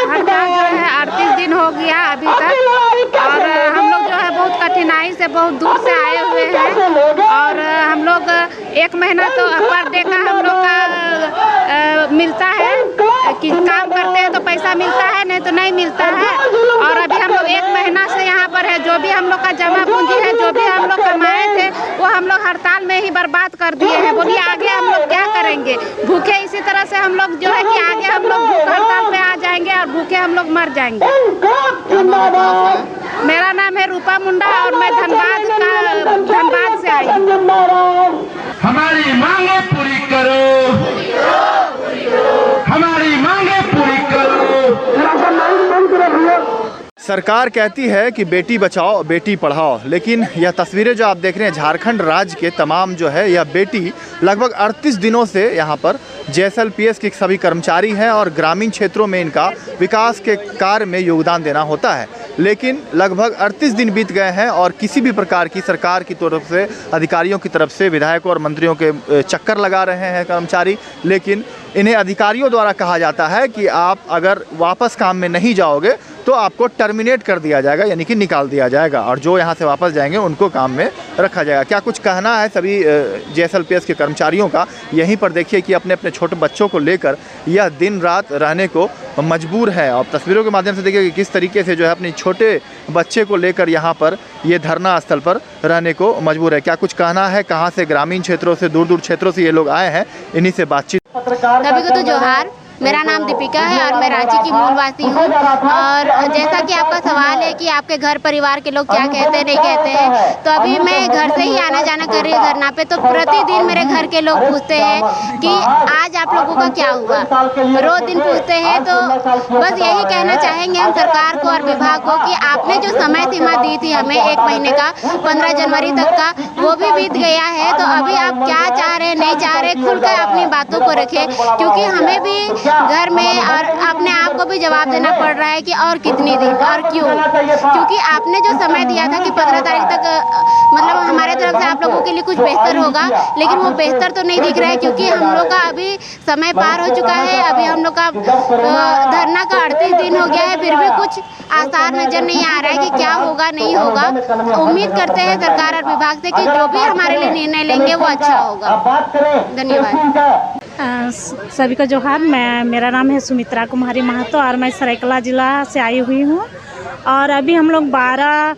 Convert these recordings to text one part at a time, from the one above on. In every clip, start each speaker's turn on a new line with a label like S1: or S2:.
S1: हड़ताल जो है 38 दिन हो गया अभी तक, और हम लोग जो है बहुत कठिनाई से बहुत दूर से आए हुए हैं, और हम लोग 1 महीना तो पर डे का हम लोग का मिलता है कि काम करते हैं तो पैसा मिलता है, नहीं तो नहीं मिलता है। और अभी हम लोग 1 महीना से यहाँ पर है, जो भी हम लोग का जमा पूंजी है, जो भी हम लोग कमाए थे वो हम लोग हड़ताल में ही बर्बाद कर दिए हैं। बोलिए आगे हम लोग क्या करेंगे? भूखे इसी तरह से हम लोग जो है कि आगे हम लोग भूख हड़ताल पे आ जाएंगे और भूखे हम लोग मर जाएंगे। मेरा नाम है रूपा मुंडा और मैं धनबाद से आई हूँ।
S2: हमारी मांगे पूरी करो, हमारी मांगे पूरी करो।
S3: सरकार कहती है कि बेटी बचाओ बेटी पढ़ाओ, लेकिन यह तस्वीरें जो आप देख रहे हैं झारखंड राज्य के तमाम जो है यह बेटी लगभग 38 दिनों से यहाँ पर JSLPS के सभी कर्मचारी हैं और ग्रामीण क्षेत्रों में इनका विकास के कार्य में योगदान देना होता है। लेकिन लगभग 38 दिन बीत गए हैं और किसी भी प्रकार की सरकार की तरफ से, अधिकारियों की तरफ से, विधायकों और मंत्रियों के चक्कर लगा रहे हैं कर्मचारी। लेकिन इन्हें अधिकारियों द्वारा कहा जाता है कि आप अगर वापस काम में नहीं जाओगे तो आपको टर्मिनेट कर दिया जाएगा, यानी कि निकाल दिया जाएगा, और जो यहाँ से वापस जाएंगे उनको काम में रखा जाएगा। क्या कुछ कहना है सभी JSLPS के कर्मचारियों का, यहीं पर देखिए कि अपने अपने छोटे बच्चों को लेकर यह दिन रात रहने को मजबूर है। और तस्वीरों के माध्यम से देखिए कि किस तरीके से जो है अपने छोटे बच्चे को लेकर यहाँ पर ये धरना स्थल पर रहने को मजबूर है। क्या कुछ कहना है, कहाँ से, ग्रामीण क्षेत्रों से, दूर दूर क्षेत्रों से ये लोग आए हैं, इन्हीं से बातचीत।
S4: सभी को तो जोहार। मेरा नाम दीपिका है और मैं रांची की मूलवासी हूँ। और जैसा कि आपका सवाल है कि आपके घर परिवार के लोग क्या कहते हैं, नहीं कहते हैं, तो अभी मैं घर से ही आना जाना कर रही हूँ धरना पे, तो प्रतिदिन मेरे घर के लोग पूछते हैं कि आज आप लोगों का क्या हुआ, रोज दिन पूछते हैं। तो बस यही कहना चाहेंगे हम सरकार को और विभाग को कि आपने जो समय सीमा दी थी हमें 1 महीने का, 15 जनवरी तक का, वो भी बीत गया है। तो अभी आप क्या चाह रहे हैं, नहीं चाह रहे, खुलकर अपनी बातों को रखें, क्योंकि हमें भी घर में और अपने आप को भी जवाब देना पड़ रहा है कि और कितनी दिन और क्यों, क्योंकि आपने जो समय दिया था कि 15 तारीख तक मतलब हमारे तरफ से आप लोगों के लिए कुछ बेहतर होगा, लेकिन वो बेहतर तो नहीं दिख रहा है, क्योंकि हम लोग का अभी समय पार हो चुका है। अभी हम लोग का धरना का 38 दिन हो गया है, फिर भी कुछ आसार नजर नहीं आ रहा है कि क्या होगा नहीं होगा। उम्मीद करते हैं सरकार और विभाग से कि जो भी हमारे लिए निर्णय लेंगे वो अच्छा होगा। धन्यवाद।
S5: सभी को जोहार। मेरा नाम है सुमित्रा कुमारी महतो और मैं सरायकला ज़िला से आई हुई हूँ। और अभी हम लोग 12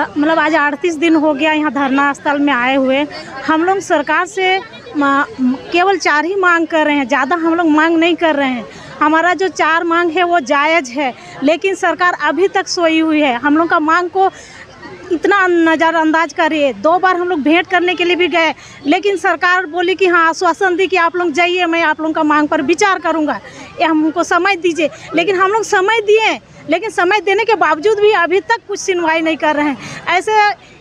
S5: मतलब आज 38 दिन हो गया यहाँ धरना स्थल में आए हुए। हम लोग सरकार से केवल 4 ही मांग कर रहे हैं, ज़्यादा हम लोग मांग नहीं कर रहे हैं। हमारा जो 4 मांग है वो जायज़ है, लेकिन सरकार अभी तक सोई हुई है। हम लोग का मांग को इतना नज़रअंदाज कर रही है। 2 बार हम लोग भेंट करने के लिए भी गए, लेकिन सरकार बोली कि हाँ आश्वासन दी कि आप लोग जाइए, मैं आप लोगों का मांग पर विचार करूँगा, ये हमको समय दीजिए। लेकिन हम लोग समय दिए, लेकिन समय देने के बावजूद भी अभी तक कुछ सुनवाई नहीं कर रहे हैं। ऐसे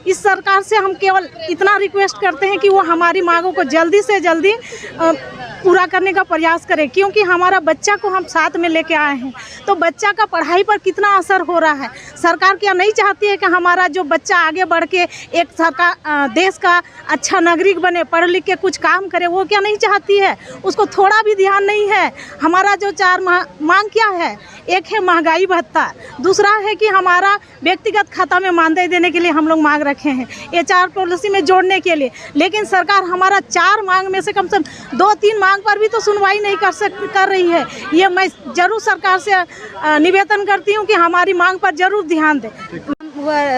S5: इस सरकार से हम केवल इतना रिक्वेस्ट करते हैं कि वो हमारी मांगों को जल्दी से जल्दी पूरा करने का प्रयास करें, क्योंकि हमारा बच्चा को हम साथ में लेके आए हैं, तो बच्चा का पढ़ाई पर कितना असर हो रहा है। सरकार क्या नहीं चाहती है कि हमारा जो बच्चा आगे बढ़ के एक सरकार देश का अच्छा नागरिक बने, पढ़ लिख के कुछ काम करे? वो क्या नहीं चाहती है? उसको थोड़ा भी ध्यान नहीं है। हमारा जो 4 मांग क्या है, एक है महंगाई भत्ता, दूसरा है कि हमारा व्यक्तिगत खाता में मानदेय देने के लिए हम लोग मांग रखे हैं, ये 4 पॉलिसी में जोड़ने के लिए। लेकिन सरकार हमारा 4 मांग में से कम 2-3 मांग पर भी तो सुनवाई नहीं कर रही है। ये मैं जरूर सरकार से निवेदन करती हूँ कि हमारी मांग पर जरूर ध्यान दें।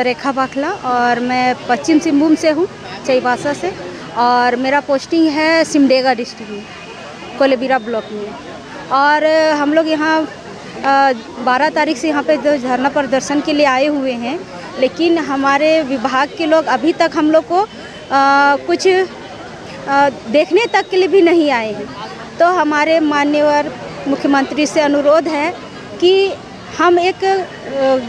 S4: रेखा बाखला और मैं पश्चिम सिंहभूम से हूँ, चईबासा से, और मेरा पोस्टिंग है सिमडेगा डिस्ट्रिक्ट में, कोलेबिरा ब्लॉक में। और हम लोग यहाँ 12 तारीख से यहाँ पे धरना प्रदर्शन के लिए आए हुए हैं, लेकिन हमारे विभाग के लोग अभी तक हम लोग को कुछ देखने तक के लिए भी नहीं आए हैं। तो हमारे माननीय मुख्यमंत्री से अनुरोध है कि हम एक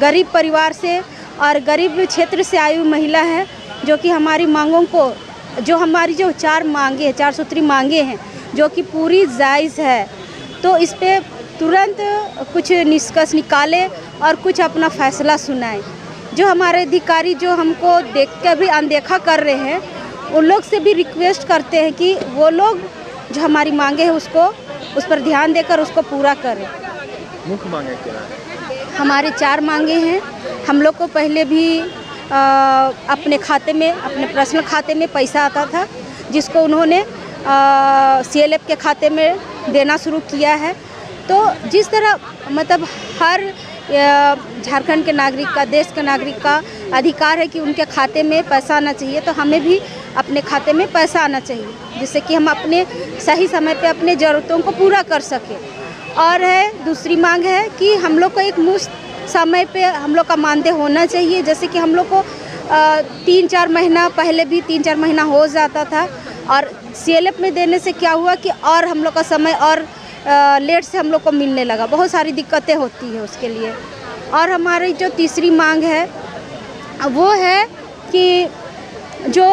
S4: गरीब परिवार से और गरीब क्षेत्र से आई हुई महिला है, जो कि हमारी मांगों को, जो हमारी जो 4 मांगे, 4 सूत्री मांगे हैं, जो कि पूरी जायज़ है, तो इस पे तुरंत कुछ निष्कर्ष निकाले और कुछ अपना फैसला सुनाएं। जो हमारे अधिकारी जो हमको देख कर भी अनदेखा कर रहे हैं,
S6: उन लोग से भी रिक्वेस्ट करते हैं कि वो लोग जो हमारी मांगे हैं उसको उस पर ध्यान देकर उसको पूरा करें।
S3: मुख्य मांगे क्या है?
S6: हमारे 4 मांगे हैं। हम लोग को पहले भी अपने खाते में, अपने पर्सनल खाते में पैसा आता था, जिसको उन्होंने CLF के खाते में देना शुरू किया है। तो जिस तरह मतलब हर झारखंड के नागरिक का, देश के नागरिक का अधिकार है कि उनके खाते में पैसा आना चाहिए, तो हमें भी अपने खाते में पैसा आना चाहिए, जिससे कि हम अपने सही समय पे अपने ज़रूरतों को पूरा कर सकें। और है दूसरी मांग है कि हम लोग को एक मुश्त समय पे हम लोग का मानदेय होना चाहिए। जैसे कि हम लोग को 3-4 महीना पहले भी 3-4 महीना हो जाता था, और CLF में देने से क्या हुआ कि और हम लोग का समय और लेट से हम लोग को मिलने लगा। बहुत सारी दिक्कतें होती है उसके लिए। और हमारी जो तीसरी मांग है वो है कि जो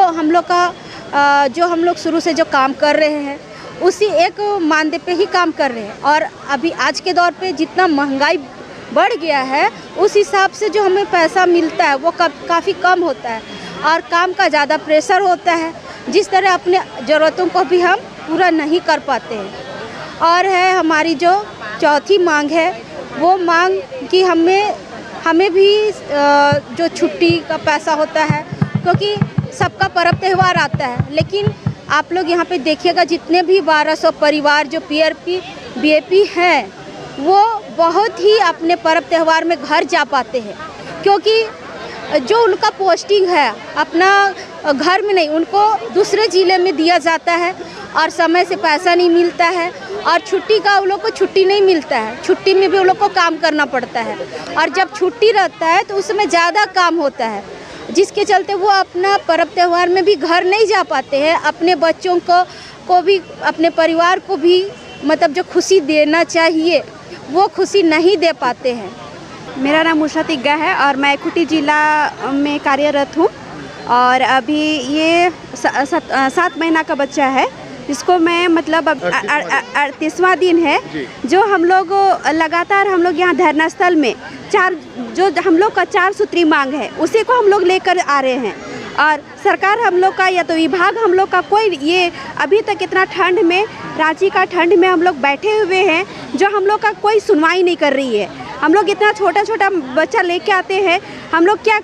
S6: हम लोग शुरू से जो काम कर रहे हैं उसी एक मानदेय पे ही काम कर रहे हैं। और अभी आज के दौर पे जितना महंगाई बढ़ गया है, उस हिसाब से जो हमें पैसा मिलता है वो काफ़ी कम होता है, और काम का ज़्यादा प्रेशर होता है, जिस तरह अपने ज़रूरतों को भी हम पूरा नहीं कर पाते हैं। और है हमारी जो चौथी मांग है, वो मांग कि हमें भी जो छुट्टी का पैसा होता है, क्योंकि सबका पर्व त्यौहार आता है, लेकिन आप लोग यहाँ पे देखिएगा जितने भी 1200 परिवार जो PRP BAP हैं, वो बहुत ही अपने पर्व त्यौहार में घर जा पाते हैं, क्योंकि जो उनका पोस्टिंग है अपना घर में नहीं, उनको दूसरे ज़िले में दिया जाता है, और समय से पैसा नहीं मिलता है, और छुट्टी का उन लोग को छुट्टी नहीं मिलता है। छुट्टी में भी उन लोग को काम करना पड़ता है, और जब छुट्टी रहता है तो उसमें ज़्यादा काम होता है, जिसके चलते वो अपना पर्व त्यौहार में भी घर नहीं जा पाते हैं। अपने बच्चों को भी, अपने परिवार को भी मतलब जो खुशी देना चाहिए वो खुशी नहीं दे पाते हैं।
S7: मेरा नाम उषा तिग्गा है और मैं खूंटी जिला में कार्यरत हूँ। और अभी ये 7 महीना का बच्चा है, जिसको मैं मतलब 38वां दिन है जो हम लोग लगातार हम लोग यहाँ धरना स्थल में जो हम लोग का 4 सूत्री मांग है उसी को हम लोग लेकर आ रहे हैं। और सरकार हम लोग का या तो विभाग हम लोग का कोई, ये अभी तक इतना ठंड में, रांची का ठंड में हम लोग बैठे हुए हैं, जो हम लोग का कोई सुनवाई नहीं कर रही है। हम लोग इतना छोटा छोटा बच्चा लेके आते हैं, हम लोग क्या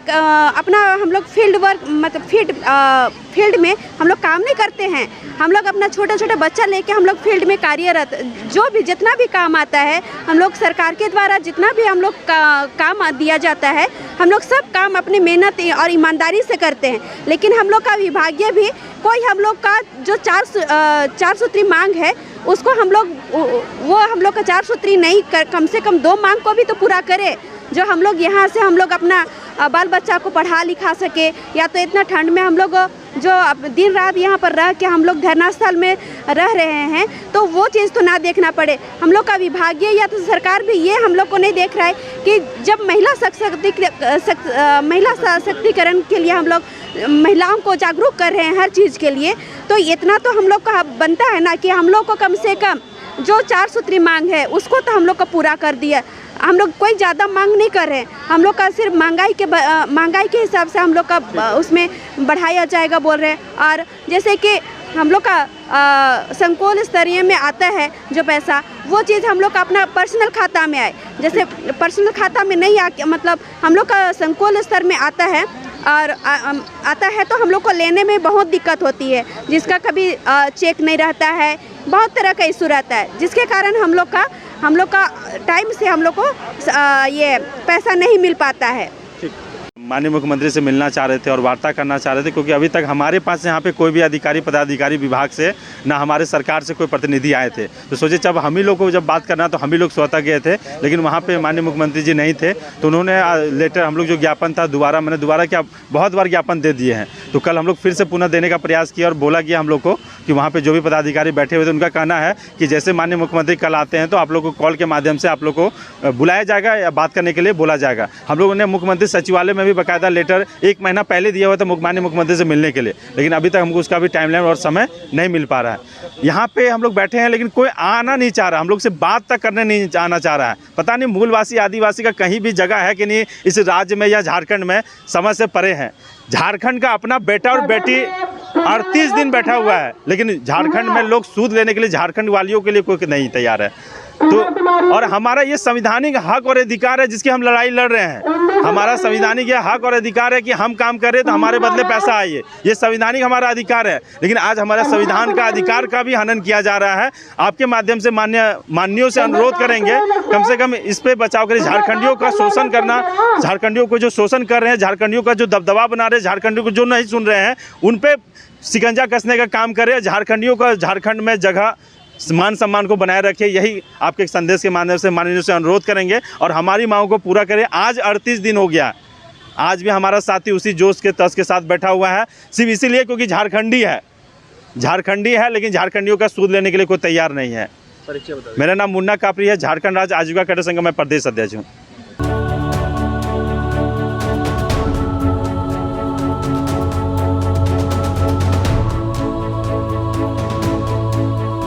S7: हम लोग फील्ड वर्क मतलब फील्ड में हम लोग काम नहीं करते हैं। हम लोग अपना छोटा छोटा बच्चा लेके हम लोग फील्ड में कार्यरत, जो भी जितना भी काम आता है हम लोग सरकार के द्वारा जितना भी हम लोग काम दिया जाता है, हम लोग सब काम अपनी मेहनत और ईमानदारी से करते हैं। लेकिन हम लोग का विभागीय भी कोई हम लोग का जो 4 सूत्री मांग है उसको हम लोग का 4 सूत्री नहीं कर, कम से कम 2 मांग को भी तो पूरा करे, जो हम लोग यहाँ से हम लोग अपना बाल बच्चा को पढ़ा लिखा सके। या तो इतना ठंड में हम लोग जो दिन रात यहाँ पर रह के हम लोग धरना स्थल में रह रहे हैं, तो वो चीज़ तो ना देखना पड़े। हम लोग का विभागीय या तो सरकार भी ये हम लोग को नहीं देख रहा है कि जब महिला सशक्तिकरण के लिए हम लोग महिलाओं को जागरूक कर रहे हैं हर चीज़ के लिए, तो इतना तो हम लोग का बनता है ना कि हम लोग को कम से कम जो 4 सूत्री मांग है उसको तो हम लोग को पूरा कर दिया। हम लोग कोई ज़्यादा मांग नहीं कर रहे हैं, हम लोग का सिर्फ महंगाई के हिसाब से हम लोग का उसमें बढ़ाया जाएगा बोल रहे हैं। और जैसे कि हम लोग का संकुल स्तरीय में आता है जो पैसा, वो चीज़ हम लोग का अपना पर्सनल खाता में आए। जैसे पर्सनल खाता में नहीं आके मतलब हम लोग का संकुल स्तर में आता है, और आता है तो हम लोग को लेने में बहुत दिक्कत होती है, जिसका कभी चेक नहीं रहता है, बहुत तरह का इशू रहता है, जिसके कारण हम लोग का टाइम से हम लोग को ये पैसा नहीं मिल पाता है।
S8: माननीय मुख्यमंत्री से मिलना चाह रहे थे और वार्ता करना चाह रहे थे, क्योंकि अभी तक हमारे पास यहाँ पे कोई भी अधिकारी पदाधिकारी विभाग से ना हमारे सरकार से कोई प्रतिनिधि आए थे। तो सोचे जब हम ही लोग को जब बात करना तो हम ही लोग स्वतः गए थे, लेकिन वहाँ पे माननीय मुख्यमंत्री जी नहीं थे। तो उन्होंने लेटर हम लोग जो ज्ञापन था मैंने दोबारा क्या बहुत बार ज्ञापन दे दिए हैं। तो कल हम लोग फिर से पुनः देने का प्रयास किया और बोला गया हम लोग को कि वहाँ पे जो भी पदाधिकारी बैठे हुए थे उनका कहना है कि जैसे माननीय मुख्यमंत्री कल आते हैं तो आप लोग को कॉल के माध्यम से आप लोग को बुलाया जाएगा या बात करने के लिए बोला जाएगा। हम लोगों ने मुख्यमंत्री सचिवालय में भी बाकायदा लेटर 1 महीना पहले दिया हुआ था माननीय मुख्यमंत्री से मिलने के लिए, लेकिन अभी तक हमको उसका भी टाइमलाइन और समय नहीं मिल पा रहा है। यहाँ पे हम लोग बैठे हैं लेकिन कोई आना नहीं चाह रहा, हम लोग से बात तक करने नहीं आना चाह रहा है। पता नहीं मूलवासी आदिवासी का कहीं भी जगह है कि नहीं इस राज्य में या झारखंड में, समझ से परे हैं। झारखंड का अपना बेटा और बेटी 38 दिन बैठा हुआ है, लेकिन झारखंड में लोग सूद लेने के लिए, झारखंड वालियों के लिए कोई नहीं तैयार है। तो और हमारा ये संवैधानिक हक और अधिकार है जिसकी हम लड़ाई लड़ रहे हैं। हमारा संवैधानिक ये हक और अधिकार है कि हम काम कर रहे हैं तो हमारे बदले पैसा आइए, ये संवैधानिक हमारा अधिकार है। लेकिन आज हमारा संविधान का अधिकार का भी हनन किया जा रहा है। आपके माध्यम से माननीयों से अनुरोध करेंगे कम से कम इस पे बचाव करें। झारखंडियों का शोषण करना, झारखंडियों को जो शोषण कर रहे हैं, झारखंडियों का जो दबदबा बना रहे हैं, झारखंडियों को जो नहीं सुन रहे हैं उन पे शिकंजा कसने का काम करें। झारखंडियों का झारखंड में जगह, मान सम्मान को बनाए रखें, यही आपके संदेश के माध्यम से माननीय से अनुरोध करेंगे और हमारी मांगों को पूरा करें। आज 38 दिन हो गया, आज भी हमारा साथी उसी जोश के तर्ज के साथ बैठा हुआ है, सिर्फ इसीलिए क्योंकि झारखंडी है, लेकिन झारखंडियों का सूद लेने के लिए कोई तैयार नहीं है। मेरा नाम मुन्ना कापरी है, झारखंड राज्य आजीविका कैडर संघ का मैं प्रदेश अध्यक्ष हूँ।